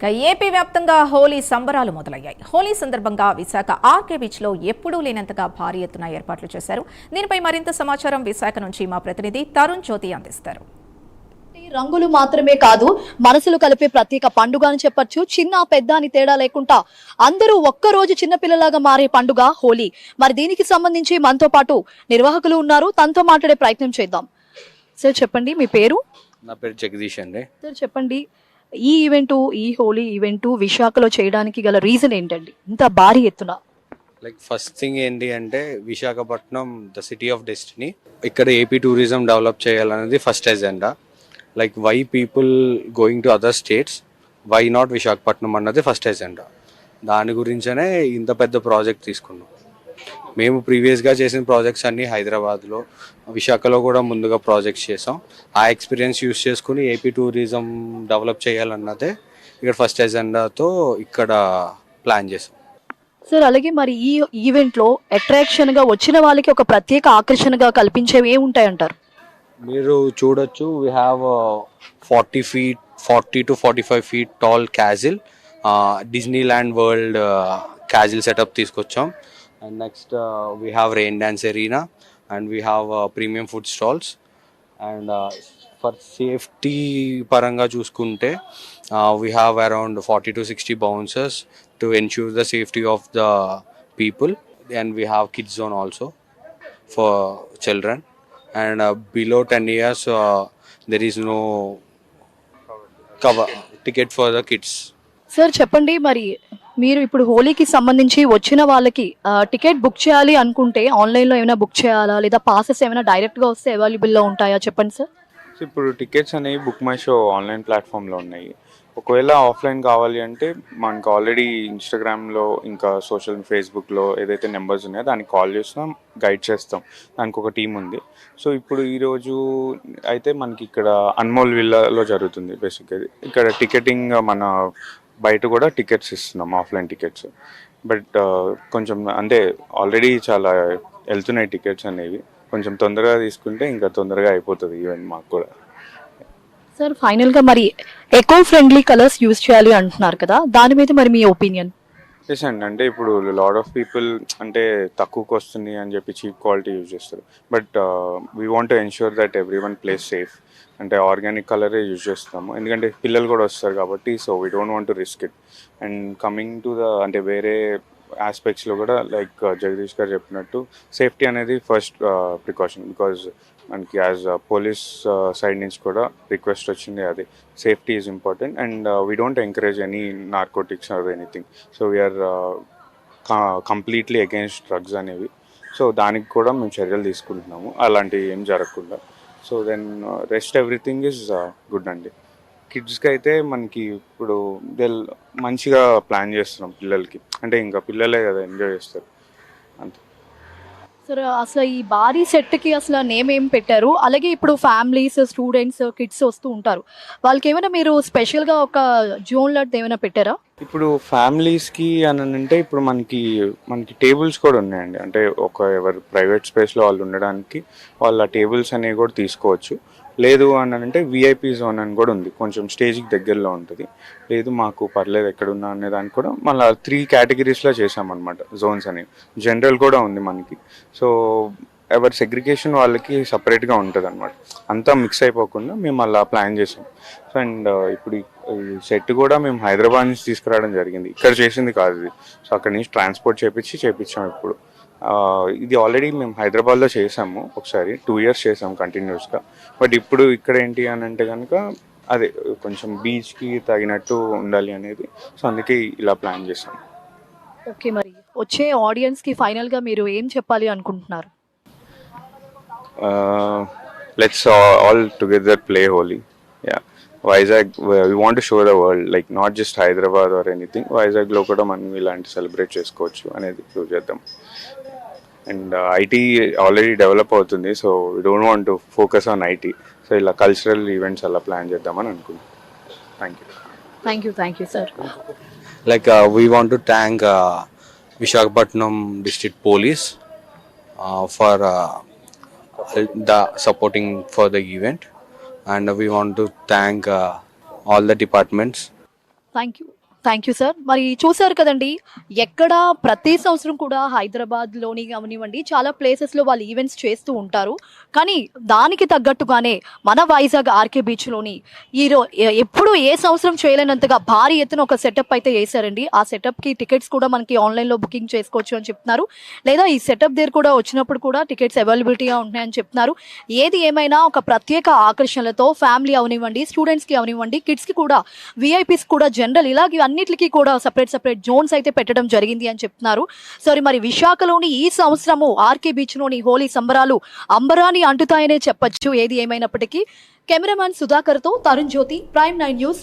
AP వ్యాప్తంగా హోలీ సంబరాలు మొదలయ్యాయి. హోలీ సందర్భంగా విశాఖ ఆర్కే బీచ్లో ఎప్పుడూ లేనంతగా భారీ ఎత్తున ఏర్పాట్లు చేశారు. దీనిపై మరింత సమాచారం విశాఖ నుంచి మా ప్రతినిధి తరుణ్ జ్యోతి అందిస్తారు. రంగులు మాత్రమే కాదు, మనసులు కలిపే ప్రత్యేక పండుగ అని చెప్పొచ్చు. చిన్న పెద్ద అని తేడా లేకుండా అందరూ ఒక్కరోజు చిన్నపిల్లలాగా మారే పండుగ హోలీ. మరి దీనికి సంబంధించి మనతో పాటు నిర్వాహకులు ఉన్నారు, తనతో మాట్లాడే ప్రయత్నం చేద్దాం. సార్ చెప్పండి, మీ పేరు? నా పేరు జగదీష్ అండి. సార్ చెప్పండి, ఈ హోలీ ఈవెంట్ విశాఖలో చేయడానికి గల రీజన్ ఏంటండి ఇంత భారీ ఎత్తున? ఫస్ట్ థింగ్ ఏంటి అంటే Visakhapatnam the city of destiny. ఇక్కడ ఏపీ టూరిజం డెవలప్ చేయాలనేది first agenda. Why people going to other states, why not Visakhapatnam అన్నది ఫస్ట్ ఎజెండా. దాని గురించనే ఇంత పెద్ద ప్రాజెక్ట్ తీసుకున్నాం. మేము ప్రీవియస్గా చేసిన ప్రాజెక్ట్స్ అన్నీ హైదరాబాద్లో, విశాఖలో కూడా ముందుగా ప్రాజెక్ట్స్ చేసాం. ఆ ఎక్స్పీరియన్స్ యూస్ చేసుకుని ఏపీ టూరిజం డెవలప్ చేయాలన్నదే ఇక్కడ ఫస్ట్ ఎజెండాతో ఇక్కడ ప్లాన్ చేసాం. సార్ అలాగే మరి ఈ ఈవెంట్లో అట్రాక్షన్గా వచ్చిన వాళ్ళకి ఒక ప్రత్యేక ఆకర్షణగా కల్పించేవి ఏముంటాయంటారు? మీరు చూడొచ్చు, we have 40 to 45 feet tall castle, Disney land world castle setup తీసుకొచ్చాం. And next we have rain dance arena, and we have premium food stalls. And for safety paranga chuskunte, we have around 40 to 60 bouncers to ensure the safety of the people. And we have kids zone also for children. And below 10 years there is no cover ticket for the kids. Sir చెప్పండి, మరి మీరు ఇప్పుడు హోలీకి సంబంధించి వచ్చిన వాళ్ళకి ticket book చేయాలి అనుకుంటే ఆన్లైన్లో ఏమైనా బుక్ చేయాలా, లేదా పాసెస్ ఏమైనా డైరెక్ట్గా వస్తే అవైలబుల్లో ఉంటాయా? చెప్పండి సార్. ఇప్పుడు టికెట్స్ అనేవి బుక్ మై షో ఆన్లైన్ ప్లాట్ఫామ్లో ఉన్నాయి. ఒకవేళ ఆఫ్లైన్ కావాలి అంటే మనకు ఆల్రెడీ ఇన్స్టాగ్రామ్లో ఇంకా ఫేస్బుక్లో ఏదైతే నెంబర్స్ ఉన్నాయో దానికి కాల్ చేస్తాం, గైడ్ చేస్తాం. దానికి ఒక టీం ఉంది. సో ఇప్పుడు ఈరోజు అయితే మనకి ఇక్కడ అన్మోల్ విల్లాలో జరుగుతుంది. బేసిక్గా ఇక్కడ టికెటింగ్ మన బయట కూడా టికెట్స్ ఇస్తున్నాం, ఆఫ్లైన్ టికెట్స్. బట్ కొంచెం అంటే ఆల్రెడీ చాలా వెళ్తున్నాయి టికెట్స్ అనేవి. కొంచెం తొందరగా తీసుకుంటే ఇంకా తొందరగా అయిపోతుంది ఈవెంట్ మాకు కూడా. సార్ ఫైనల్గా మరి ఎకో ఫ్రెండ్లీ కలర్స్ యూజ్ చేయాలి అంటున్నారు కదా, దాని మీద మరి మీ ఒపీనియన్? ఎస్ అండి, అంటే ఇప్పుడు లాట్ ఆఫ్ పీపుల్ అంటే తక్కువకి వస్తుంది అని చెప్పి చీప్ క్వాలిటీ యూజ్ చేస్తారు. But we want to ensure that every one place safe. అంటే ఆర్గానిక్ కలరే యూజ్ చేస్తాము, ఎందుకంటే పిల్లలు కూడా వస్తారు కాబట్టి. So we don't want to risk it. And coming to the అంటే వేరే ఆస్పెక్ట్స్లో కూడా జగదీష్ గారు చెప్పినట్టు సేఫ్టీ అనేది ఫస్ట్ ప్రికాషన్. బికాజ్ మనకి యాజ్ పోలీస్ సైడ్ నుంచి కూడా రిక్వెస్ట్ వచ్చింది, అది safety is important. And we don't encourage any narcotics or anything. So we are completely against drugs అనేవి. సో దానికి కూడా మేము చర్యలు తీసుకుంటున్నాము, అలాంటివి ఏం జరగకుండా. So then rest everything is good అండి. కిడ్స్కి అయితే మనకి ఇప్పుడు మంచిగా ప్లాన్ చేస్తున్నాం పిల్లలకి, అంటే ఇంకా పిల్లలే కదా ఎంజాయ్ చేస్తారు అంతే. సార్ అసలు ఈ భారీ సెట్కి అసలు నేమ్ ఏం పెట్టారు? అలాగే ఇప్పుడు ఫ్యామిలీస్, స్టూడెంట్స్, కిడ్స్ వస్తూ ఉంటారు, వాళ్ళకి ఏమైనా మీరు స్పెషల్గా ఒక జోన్ లాంటిది ఏమైనా పెట్టారా? ఇప్పుడు ఫ్యామిలీస్కి అని అంటే ఇప్పుడు మనకి టేబుల్స్ కూడా ఉన్నాయండి. అంటే ఎవరు ప్రైవేట్ స్పేస్లో వాళ్ళు ఉండడానికి వాళ్ళ టేబుల్స్ అనేవి కూడా తీసుకోవచ్చు. లేదు అని అంటే విఐపీ జోన్ అని కూడా ఉంది, కొంచెం స్టేజ్కి దగ్గరలో ఉంటుంది. లేదు మాకు పర్లేదు ఎక్కడున్నా అనే దానికి కూడా మళ్ళీ 3 కేటగిరీస్లో చేసామన్నమాట జోన్స్ అనేవి. జనరల్ కూడా ఉంది మనకి. సో ఎవరి సెగ్రిగేషన్ వాళ్ళకి సపరేట్గా ఉంటుంది అనమాట. అంతా మిక్స్ అయిపోకుండా మేము అలా ప్లాన్ చేసాం. సో అండ్ ఇప్పుడు ఈ సెట్ కూడా మేము హైదరాబాద్ నుంచి తీసుకురావడం జరిగింది, ఇక్కడ చేసింది కాదు ఇది. సో అక్కడి నుంచి ట్రాన్స్పోర్ట్ చేపించాం. ఇప్పుడు ఇది ఆల్రెడీ మేము హైదరాబాద్లో చేసాము ఒకసారి, 2 years చేసాము కంటిన్యూస్గా. బట్ ఇప్పుడు ఇక్కడ ఏంటి అని అంటే కనుక అదే కొంచెం బీచ్కి తగినట్టు ఉండాలి అనేది. సో అందుకే ఇలా ప్లాన్ చేసాం. ఓకే, మరి వచ్చే ఆడియన్స్కి ఫైనల్గా మీరు ఏం చెప్పాలి అనుకుంటున్నారు? Let's all together play Holi. Vizag, we want to show the world, not just Hyderabad or anything. వైజాగ్లో కూడా మనం ఇలాంటి సెలబ్రేట్ చేసుకోవచ్చు అనేది ప్రూవ్ చేద్దాం. అండ్ ఐటీ ఆల్రెడీ డెవలప్ అవుతుంది, so we don't want to focus on IT. So ఇలా కల్చరల్ ఈవెంట్స్ అలా ప్లాన్ చేద్దామని అనుకుంటున్నాం. Thank you sir. We want to thank Visakhapatnam District Police for the supporting for the event. And we want to thank all the departments thank you sir. మరి చూసారు కదండి, ఎక్కడ ప్రతి సంవత్సరం కూడా హైదరాబాద్లోని కానివ్వండి చాలా ప్లేసెస్లో వాళ్ళు ఈవెంట్స్ చేస్తూ ఉంటారు. కానీ దానికి తగ్గట్టుగానే మన వైజాగ్ ఆర్కే బీచ్లోని ఎప్పుడు ఏ సంవత్సరం చేయలేనంతగా భారీ ఎత్తున ఒక సెటప్ అయితే వేశారండి. ఆ సెటప్కి టికెట్స్ కూడా మనకి ఆన్లైన్లో బుకింగ్ చేసుకోవచ్చు అని చెప్తున్నారు. లేదా ఈ సెటప్ దగ్గర కూడా వచ్చినప్పుడు కూడా టికెట్స్ అవైలబిలిటీగా ఉంటాయని చెప్తున్నారు. ఏది ఏమైనా ఒక ప్రత్యేక ఆకర్షణలతో ఫ్యామిలీ అవనివ్వండి, స్టూడెంట్స్కి అవనివ్వండి, కిడ్స్కి కూడా, విఐపీస్ కూడా, జనరల్ ఇలాగే అన్నిటికీ కూడా సపరేట్ జోన్స్ అయితే పెట్టడం జరిగింది అని చెప్తున్నారు. సరే, మరి విశాఖలోని ఈ సంవత్సరము ఆర్కే బీచ్లోని హోలీ సంబరాలు అంబరాన్ని అంటుతాయనే చెప్పొచ్చు. ఏది ఏమైనప్పటికీ కెమెరామ్యాన్ సుధాకర్తో తరుణ్ జ్యోతి, ప్రైమ్ 9 న్యూస్.